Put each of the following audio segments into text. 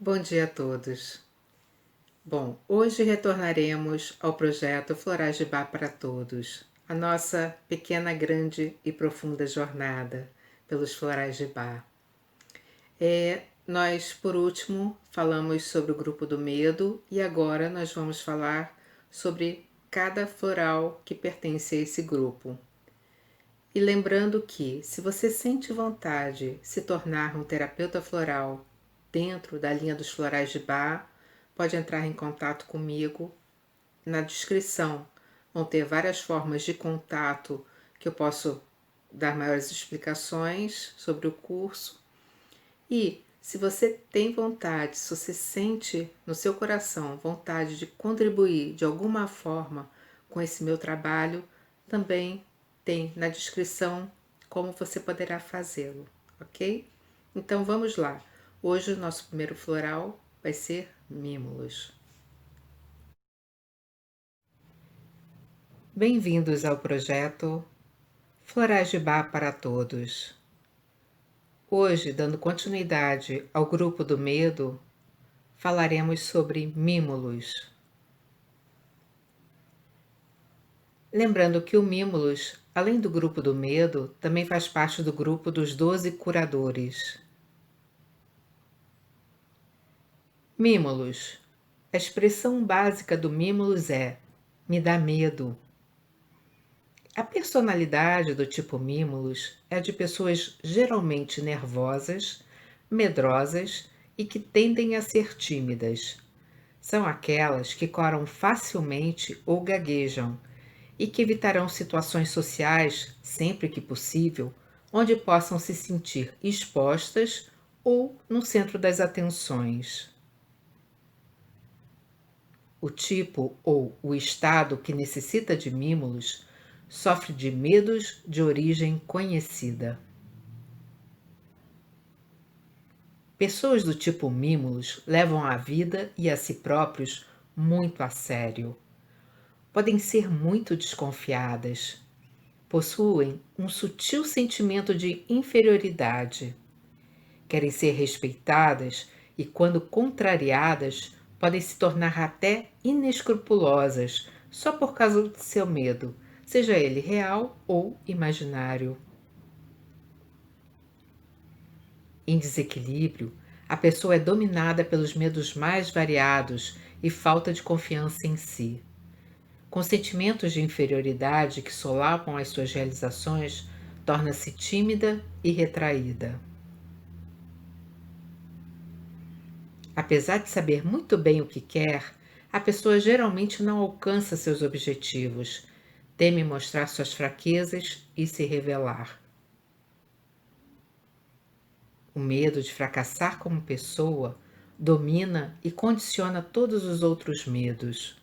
Bom dia a todos. Bom, hoje retornaremos ao projeto Florais de Bar para Todos, a nossa pequena, grande e profunda jornada pelos florais de Bar. Nós, por último, falamos sobre o grupo do medo e agora nós vamos falar sobre cada floral que pertence a esse grupo. E lembrando que, se você sente vontade de se tornar um terapeuta floral dentro da linha dos florais de Bar, pode entrar em contato comigo. Na descrição vão ter várias formas de contato que eu posso dar maiores explicações sobre o curso. E se você tem vontade, se você sente no seu coração vontade de contribuir de alguma forma com esse meu trabalho, também tem na descrição como você poderá fazê-lo, ok? Então vamos lá. Hoje o nosso primeiro floral vai ser Mimulus. Bem-vindos ao projeto Florais de Bar para Todos. Hoje, dando continuidade ao grupo do medo, falaremos sobre Mimulus. Lembrando que o Mimulus, além do grupo do medo, também faz parte do grupo dos 12 curadores. Mimulus. A expressão básica do Mimulus é: me dá medo. A personalidade do tipo Mimulus é a de pessoas geralmente nervosas, medrosas e que tendem a ser tímidas. São aquelas que coram facilmente ou gaguejam e que evitarão situações sociais, sempre que possível, onde possam se sentir expostas ou no centro das atenções. O tipo ou o estado que necessita de mimos sofre de medos de origem conhecida. Pessoas do tipo mimos levam a vida e a si próprios muito a sério. Podem ser muito desconfiadas. Possuem um sutil sentimento de inferioridade. Querem ser respeitadas e, quando contrariadas, podem se tornar até inescrupulosas só por causa do seu medo, seja ele real ou imaginário. Em desequilíbrio, a pessoa é dominada pelos medos mais variados e falta de confiança em si. Com sentimentos de inferioridade que solapam as suas realizações, torna-se tímida e retraída. Apesar de saber muito bem o que quer, a pessoa geralmente não alcança seus objetivos, teme mostrar suas fraquezas e se revelar. O medo de fracassar como pessoa domina e condiciona todos os outros medos.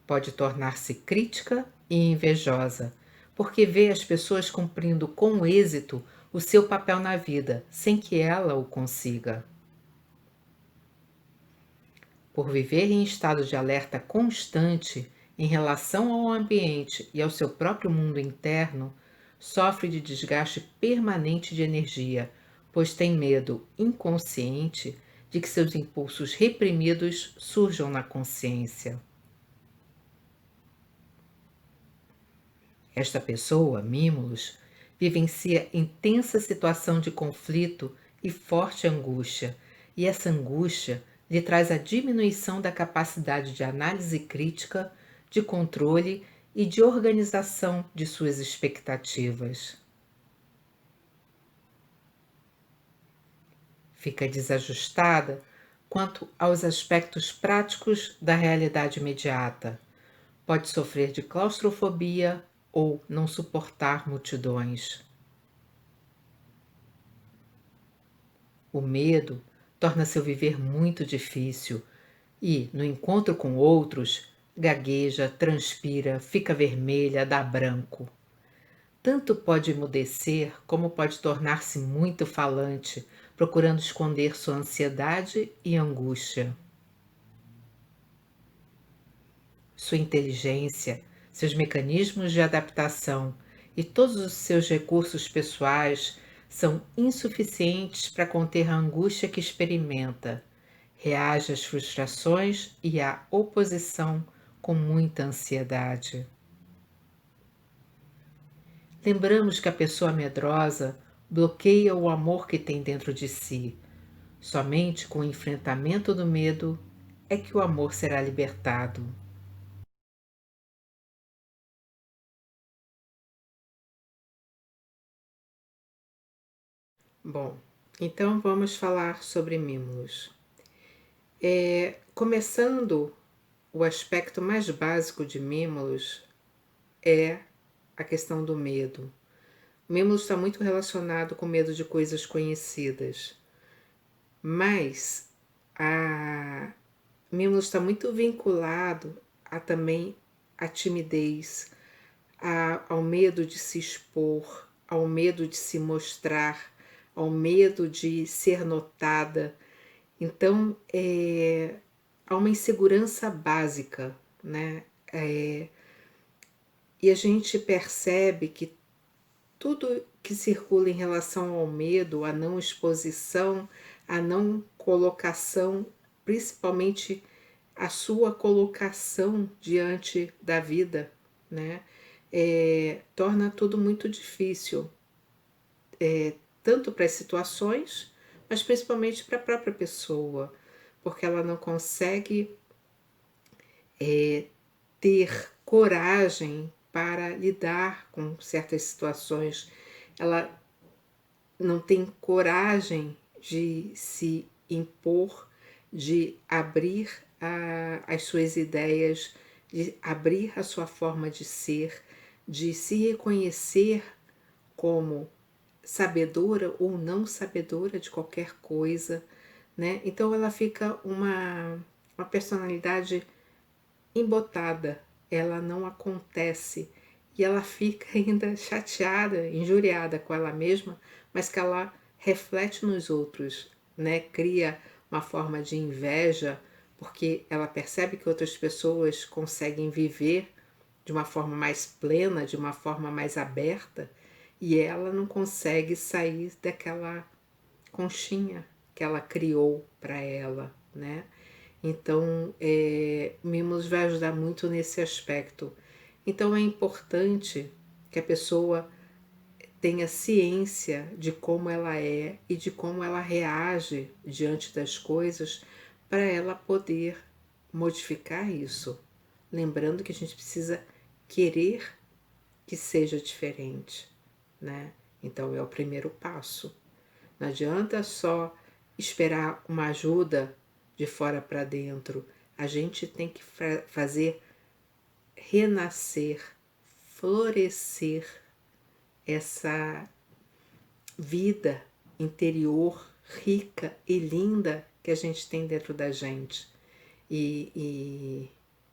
Pode tornar-se crítica e invejosa, porque vê as pessoas cumprindo com êxito o seu papel na vida, sem que ela o consiga. Por viver em estado de alerta constante em relação ao ambiente e ao seu próprio mundo interno, sofre de desgaste permanente de energia, pois tem medo inconsciente de que seus impulsos reprimidos surjam na consciência. Esta pessoa, Mimulus, vivencia intensa situação de conflito e forte angústia, e essa angústia lhe traz a diminuição da capacidade de análise crítica, de controle e de organização de suas expectativas. Fica desajustada quanto aos aspectos práticos da realidade imediata. Pode sofrer de claustrofobia ou não suportar multidões. O medo torna seu viver muito difícil e, no encontro com outros, gagueja, transpira, fica vermelha, dá branco. Tanto pode emudecer como pode tornar-se muito falante, procurando esconder sua ansiedade e angústia. Sua inteligência, seus mecanismos de adaptação e todos os seus recursos pessoais são insuficientes para conter a angústia que experimenta, reage às frustrações e à oposição com muita ansiedade. Lembramos que a pessoa medrosa bloqueia o amor que tem dentro de si. Somente com o enfrentamento do medo é que o amor será libertado. Bom, então vamos falar sobre mimos. Começando, o aspecto mais básico de mimos é a questão do medo. O mimo está muito relacionado com medo de coisas conhecidas, mas a mimo está muito vinculado a também a timidez, ao medo de se expor, ao medo de se mostrar, ao medo de ser notada. Então, há uma insegurança básica, né? E a gente percebe que tudo que circula em relação ao medo, à não exposição, à não colocação, principalmente a sua colocação diante da vida, né? Torna tudo muito difícil, tanto para as situações, mas principalmente para a própria pessoa, porque ela não consegue ter coragem para lidar com certas situações, ela não tem coragem de se impor, de abrir as suas ideias, de abrir a sua forma de ser, de se reconhecer como sabedora ou não sabedora de qualquer coisa, né? Então ela fica uma personalidade embotada, ela não acontece e ela fica ainda chateada, injuriada com ela mesma, mas que ela reflete nos outros, né? Cria uma forma de inveja, porque ela percebe que outras pessoas conseguem viver de uma forma mais plena, de uma forma mais aberta, e ela não consegue sair daquela conchinha que ela criou para ela, né? Então, Mimos vai ajudar muito nesse aspecto. Então, é importante que a pessoa tenha ciência de como ela é e de como ela reage diante das coisas para ela poder modificar isso. Lembrando que a gente precisa querer que seja diferente, né? Então, é o primeiro passo. Não adianta só esperar uma ajuda de fora para dentro. A gente tem que fazer renascer, florescer essa vida interior rica e linda que a gente tem dentro da gente. E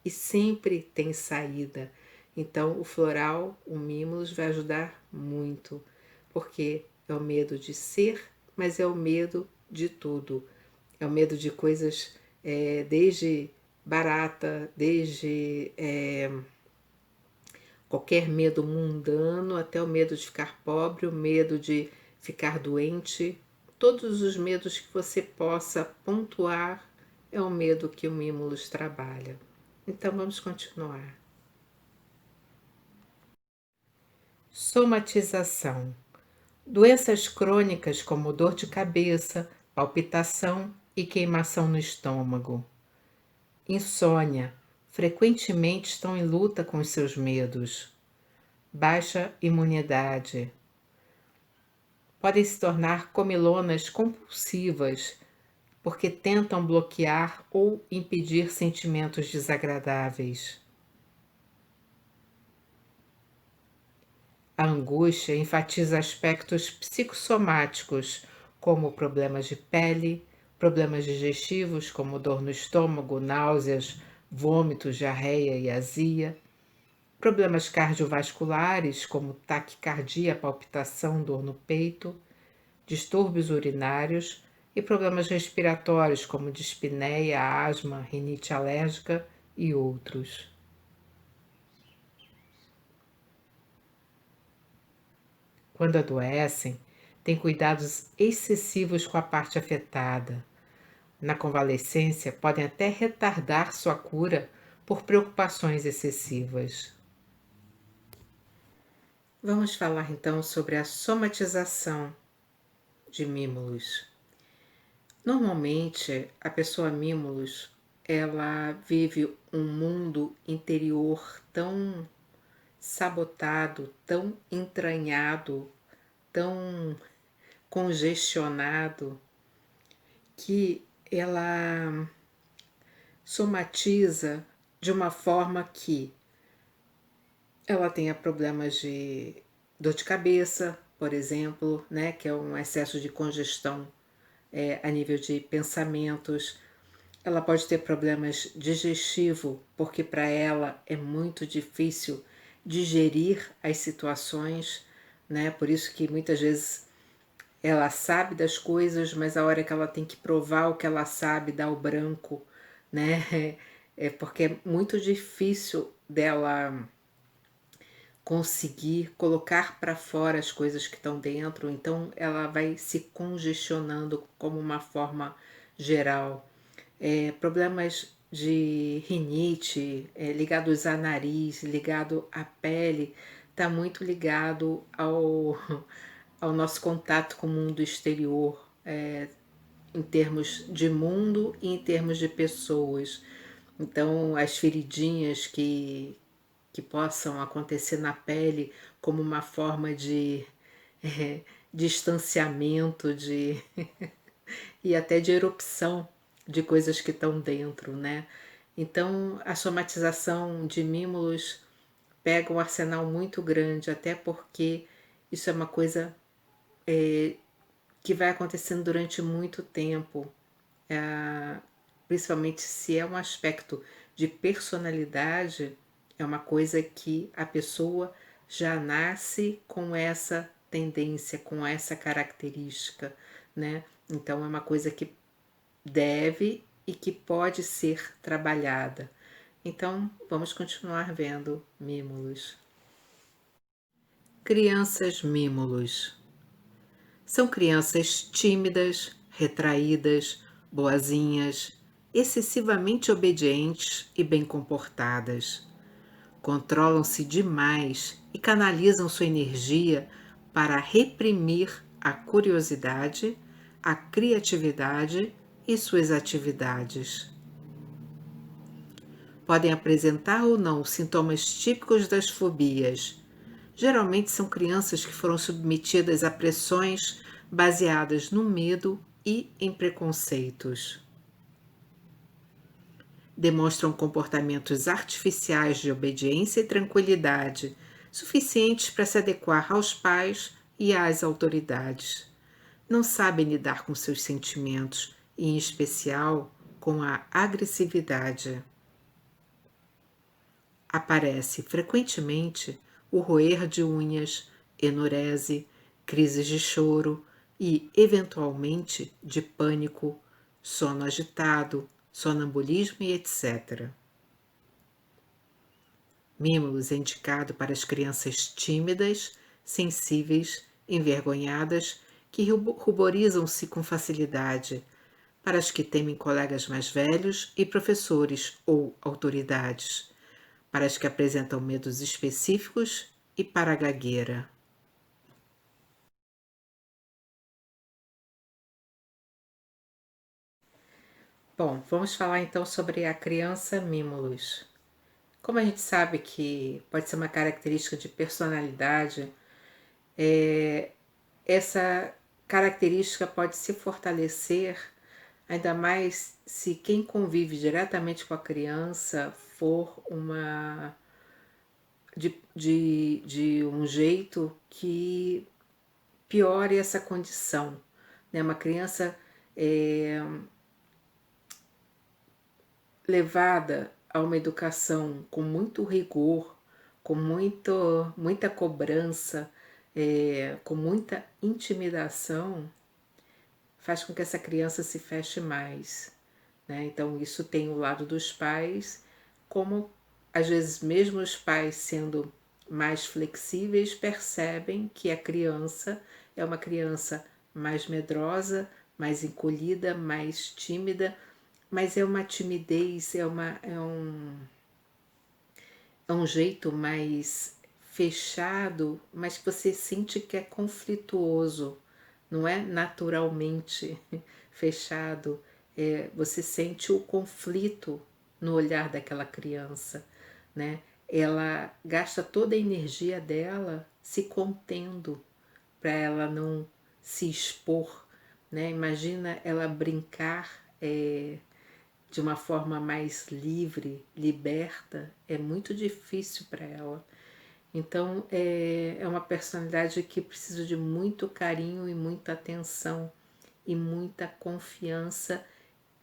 sempre tem saída. Então, o floral, o mimos, vai ajudar muito, porque é o medo de ser, mas é o medo de tudo. É o medo de coisas, desde barata, desde qualquer medo mundano, até o medo de ficar pobre, o medo de ficar doente. Todos os medos que você possa pontuar é o medo que o Mimulus trabalha. Então vamos continuar. Somatização. Doenças crônicas como dor de cabeça, palpitação e queimação no estômago. Insônia. Frequentemente estão em luta com os seus medos. Baixa imunidade. Podem se tornar comilonas compulsivas porque tentam bloquear ou impedir sentimentos desagradáveis. A angústia enfatiza aspectos psicossomáticos, como problemas de pele, problemas digestivos, como dor no estômago, náuseas, vômitos, diarreia e azia, problemas cardiovasculares, como taquicardia, palpitação, dor no peito, distúrbios urinários e problemas respiratórios, como dispneia, asma, rinite alérgica e outros. Quando adoecem, tem cuidados excessivos com a parte afetada. Na convalescência, podem até retardar sua cura por preocupações excessivas. Vamos falar então sobre a somatização de mímulos. Normalmente, a pessoa mímulos, ela vive um mundo interior tão sabotado, tão entranhado, tão congestionado, que ela somatiza de uma forma que ela tenha problemas de dor de cabeça, por exemplo, né, que é um excesso de congestão a nível de pensamentos. Ela pode ter problemas digestivos, porque para ela é muito difícil digerir as situações, né? Por isso que muitas vezes ela sabe das coisas, mas a hora que ela tem que provar o que ela sabe, dá o branco, né? É porque é muito difícil dela conseguir colocar para fora as coisas que estão dentro, então ela vai se congestionando como uma forma geral. Problemas de rinite, ligados a nariz, ligado à pele, está muito ligado ao nosso contato com o mundo exterior, em termos de mundo e em termos de pessoas. Então, as feridinhas que possam acontecer na pele como uma forma de distanciamento e até de erupção de coisas que estão dentro, né? Então, a somatização de mímulos pega um arsenal muito grande, até porque isso é uma coisa que vai acontecendo durante muito tempo, principalmente se é um aspecto de personalidade, é uma coisa que a pessoa já nasce com essa tendência, com essa característica, né? Então é uma coisa que deve e que pode ser trabalhada. Então vamos continuar vendo mímulos. Crianças mímulos. São crianças tímidas, retraídas, boazinhas, excessivamente obedientes e bem comportadas. Controlam-se demais e canalizam sua energia para reprimir a curiosidade, a criatividade e suas atividades. Podem apresentar ou não sintomas típicos das fobias. Geralmente são crianças que foram submetidas a pressões baseadas no medo e em preconceitos. Demonstram comportamentos artificiais de obediência e tranquilidade, suficientes para se adequar aos pais e às autoridades. Não sabem lidar com seus sentimentos, e em especial com a agressividade. Aparece frequentemente o roer de unhas, enurese, crises de choro e, eventualmente, de pânico, sono agitado, sonambulismo e etc. Mímulos é indicado para as crianças tímidas, sensíveis, envergonhadas, que ruborizam-se com facilidade, para as que temem colegas mais velhos e professores ou autoridades, para as que apresentam medos específicos e para a gagueira. Bom, vamos falar então sobre a criança mímulos. Como a gente sabe que pode ser uma característica de personalidade, essa característica pode se fortalecer, ainda mais se quem convive diretamente com a criança for de um jeito que piore essa condição. Né? Uma criança levada a uma educação com muito rigor, com muita cobrança, com muita intimidação, faz com que essa criança se feche mais. Né? Então, isso tem o lado dos pais, como às vezes, mesmo os pais sendo mais flexíveis, percebem que a criança é uma criança mais medrosa, mais encolhida, mais tímida, mas é uma timidez, é um jeito mais fechado, mas que você sente que é conflituoso, não é naturalmente fechado. Você sente o conflito no olhar daquela criança, né? Ela gasta toda a energia dela se contendo para ela não se expor, né? Imagina ela brincar de uma forma mais livre, liberta, é muito difícil para ela. Então é uma personalidade que precisa de muito carinho e muita atenção e muita confiança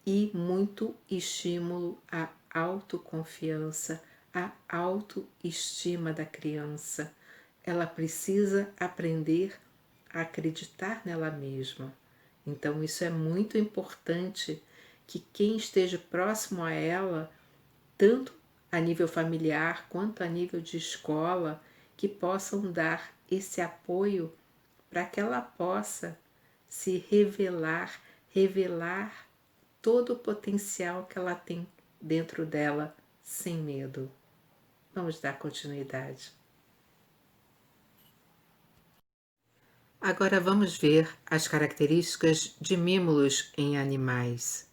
e muito estímulo à autoconfiança, à autoestima da criança. Ela precisa aprender a acreditar nela mesma. Então isso é muito importante que quem esteja próximo a ela, tanto a nível familiar quanto a nível de escola, que possam dar esse apoio para que ela possa se revelar todo o potencial que ela tem dentro dela, sem medo. Vamos dar continuidade. Agora vamos ver as características de mímulos em animais.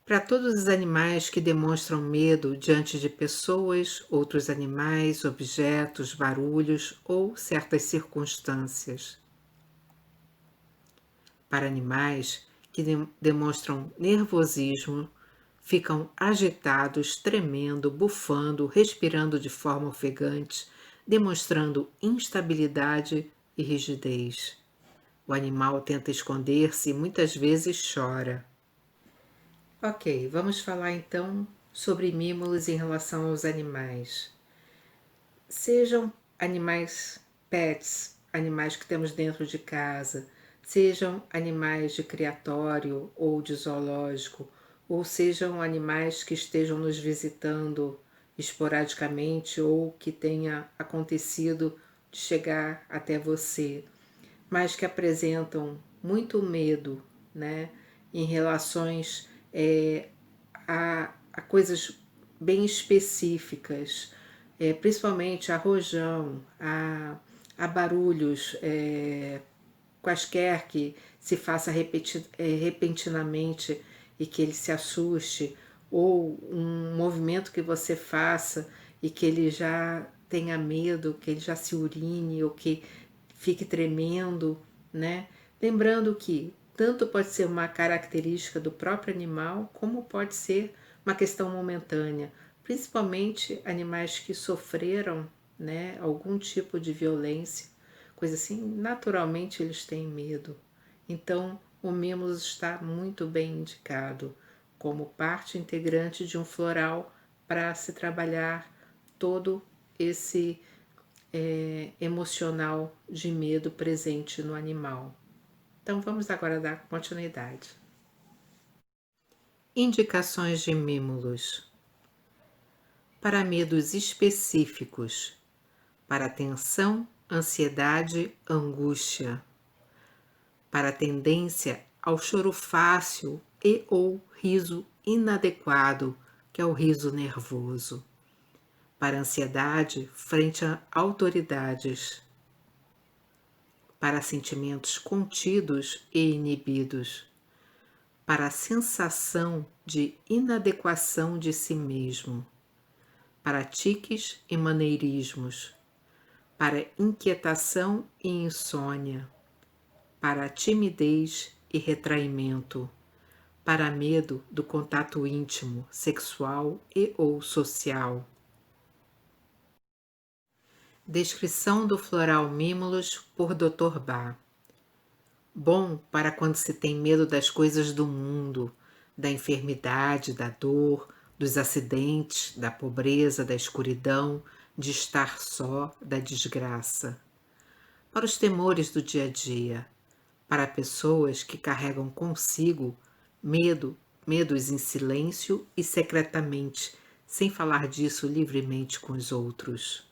Para todos os animais que demonstram medo diante de pessoas, outros animais, objetos, barulhos ou certas circunstâncias. Para animais que demonstram nervosismo, ficam agitados, tremendo, bufando, respirando de forma ofegante, demonstrando instabilidade e rigidez. O animal tenta esconder-se e muitas vezes chora. Ok, vamos falar então sobre mímulos em relação aos animais. Sejam animais pets, animais que temos dentro de casa, sejam animais de criatório ou de zoológico, ou sejam animais que estejam nos visitando esporadicamente ou que tenha acontecido de chegar até você, mas que apresentam muito medo, né, em relações a coisas bem específicas, principalmente a rojão, a barulhos quaisquer que se faça repentinamente e que ele se assuste, ou um movimento que você faça e que ele já tenha medo, que ele já se urine ou que fique tremendo, né? Lembrando que tanto pode ser uma característica do próprio animal, como pode ser uma questão momentânea, principalmente animais que sofreram, né, algum tipo de violência, coisa assim, naturalmente eles têm medo. Então, o mimos está muito bem indicado como parte integrante de um floral para se trabalhar todo esse emocional de medo presente no animal. Então vamos agora dar continuidade. Indicações de mímulos. Para medos específicos, para tensão, ansiedade, angústia, para tendência ao choro fácil e ou riso inadequado, que é o riso nervoso, para ansiedade frente a autoridades, para sentimentos contidos e inibidos, para a sensação de inadequação de si mesmo, para tiques e maneirismos, para inquietação e insônia, para timidez e retraimento, para medo do contato íntimo, sexual e ou social. Descrição do floral Mimulus por Dr. Bach. Bom para quando se tem medo das coisas do mundo, da enfermidade, da dor, dos acidentes, da pobreza, da escuridão, de estar só, da desgraça. Para os temores do dia a dia, para pessoas que carregam consigo medos em silêncio e secretamente, sem falar disso livremente com os outros.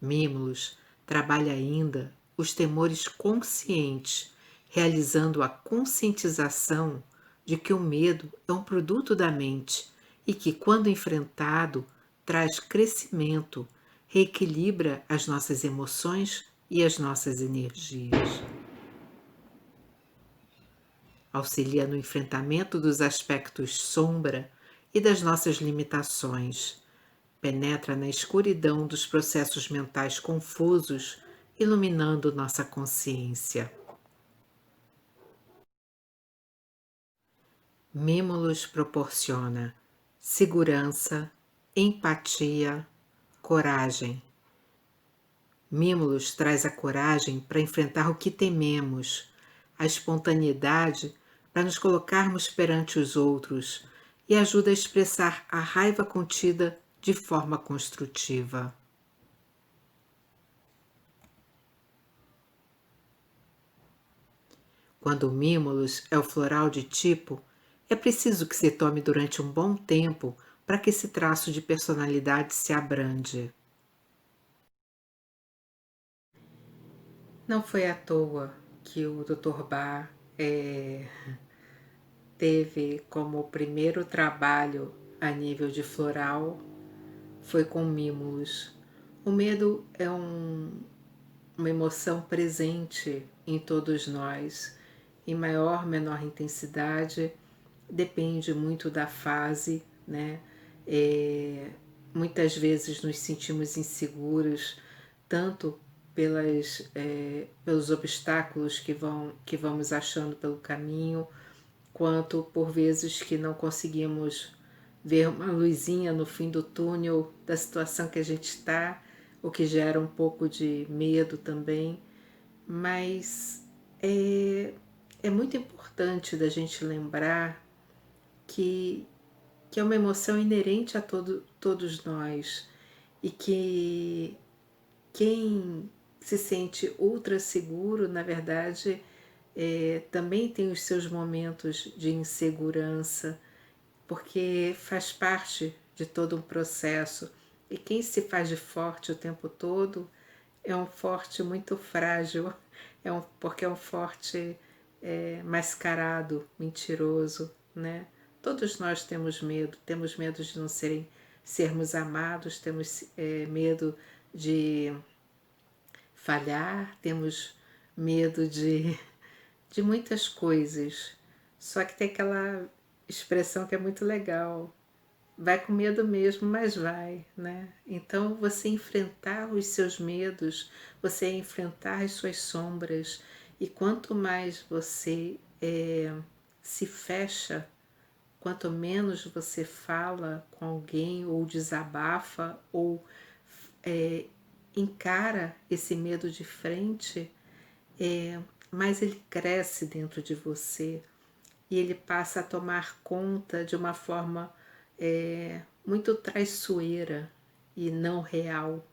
Mimulus trabalha ainda os temores conscientes, realizando a conscientização de que o medo é um produto da mente e que, quando enfrentado, traz crescimento, reequilibra as nossas emoções e as nossas energias. Auxilia no enfrentamento dos aspectos sombra e das nossas limitações. Penetra na escuridão dos processos mentais confusos, iluminando nossa consciência. Mimulus proporciona segurança, empatia, coragem. Mimulus traz a coragem para enfrentar o que tememos, a espontaneidade para nos colocarmos perante os outros e ajuda a expressar a raiva contida de forma construtiva. Quando o Mimulus é o floral de tipo, é preciso que se tome durante um bom tempo para que esse traço de personalidade se abrande. Não foi à toa que o Dr. Bach teve como primeiro trabalho a nível de floral foi com Mimulus. O medo é uma emoção presente em todos nós, em maior ou menor intensidade, depende muito da fase, né? Muitas vezes nos sentimos inseguros, tanto pelos obstáculos que vamos achando pelo caminho, quanto por vezes que não conseguimos ver uma luzinha no fim do túnel da situação que a gente está, o que gera um pouco de medo também, mas é muito importante da gente lembrar que, que é uma emoção inerente a todos nós e que quem se sente ultra seguro, na verdade, também tem os seus momentos de insegurança, porque faz parte de todo um processo. E quem se faz de forte o tempo todo é um forte muito frágil, porque é um forte mascarado, mentiroso, né? Todos nós temos medo de não sermos amados, temos medo de falhar, temos medo de muitas coisas. Só que tem aquela expressão que é muito legal. Vai com medo mesmo, mas vai, né? Então, você enfrentar os seus medos, você enfrentar as suas sombras, e quanto mais você se fecha, quanto menos você fala com alguém, ou desabafa, ou encara esse medo de frente, mais ele cresce dentro de você e ele passa a tomar conta de uma forma muito traiçoeira e não real,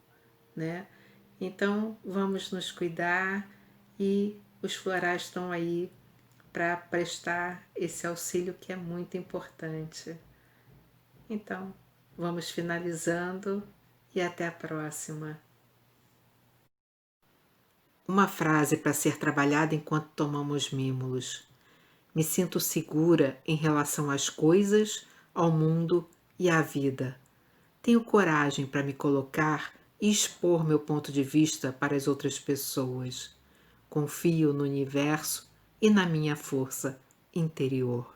né? Então vamos nos cuidar, e os florais estão aí para prestar esse auxílio que é muito importante. Então vamos finalizando e até a próxima. Uma frase para ser trabalhada enquanto tomamos Mimulus. Me sinto segura em relação às coisas, ao mundo e à vida. Tenho coragem para me colocar e expor meu ponto de vista para as outras pessoas. Confio no universo e na minha força interior.